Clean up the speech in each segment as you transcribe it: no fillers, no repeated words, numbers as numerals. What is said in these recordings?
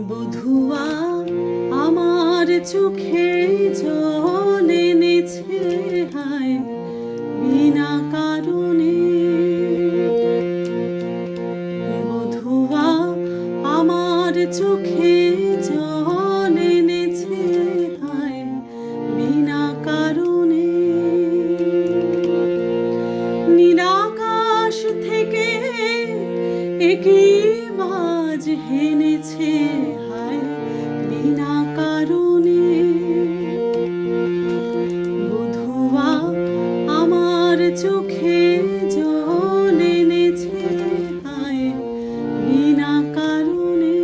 বধুয়া আমার চোখে জল এনেছে হায় বিনা কারণে। বধুয়া আমার চোখে জল এনেছে হায় বিনা কারণে। নীলাকাশ থেকে একই বাজ হেনেছে হায় বিনা কারণে। বধুয়া আমার চোখে জল এনেছে হায় বিনা কারণে।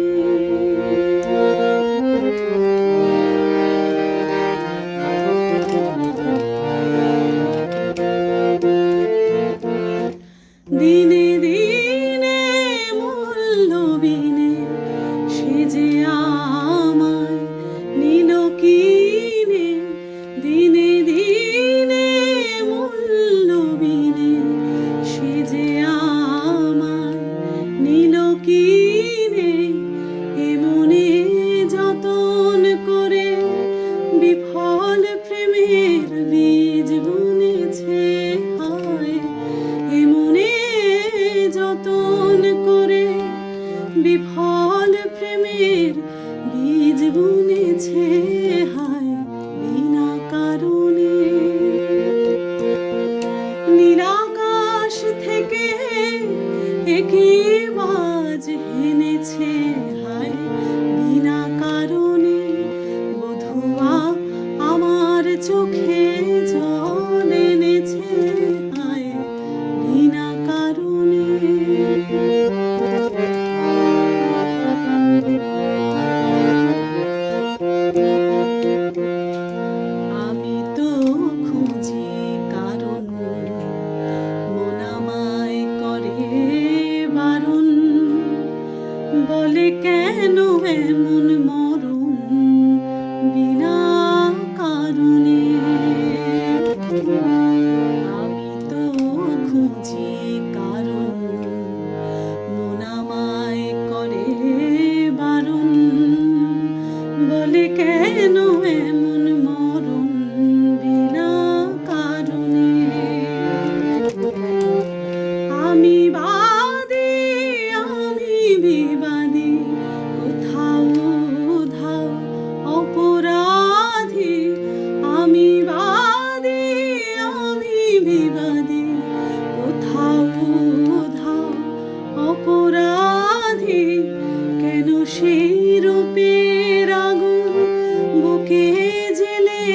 দিনে দিনে মূল্যবিনে সে যে আমায় নিল কিনে। দিনে দিনে মূল্যবিনে সে যে আমায় নিল কিনে। এমনে যতন করে বিফল প্রেমের বীজ বুনেছে হায়। এমনে যতন করে বিফল প্রেমের বীজ বুনেছে হায় বিনা কারণে। নীলাকাশ থেকে একই বাজ হেনেছে হায় বিনা কারণে। বধুয়া আমার চোখে জল এনেছে হায় বিনা কারণে। আমি তো খুঁজি কারণ মন আমায় করে বারণ। বলে কেন এমন মরণ বিনা কারণে। আমি তো খুঁজি কারণ মন আমায় করে বারণ। বলে কেন এমন মরণ বিনা কারণে। আমি বাদী আমি বিবাদী কোথাও ধাও অপরাধী। আমি বাদী আমি বিবাদী কোথাও ধাও অপরাধী। কেন সেই রূপের আগুন বুকে জেলে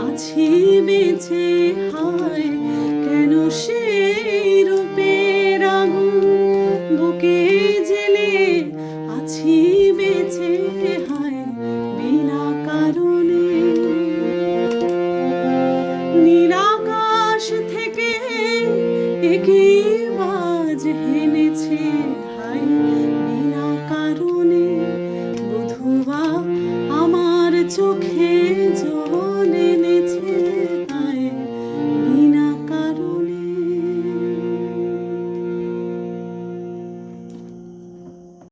আছি বেঁচে হায়। কেন সেই রূপের আগুন বুকে জেলে আছি বেঁচে হায় বিনা কারণে। নীলাকাশ থেকে একই বাজ হেনেছে হায় বিনা কারণে। বধুয়া আমার চোখে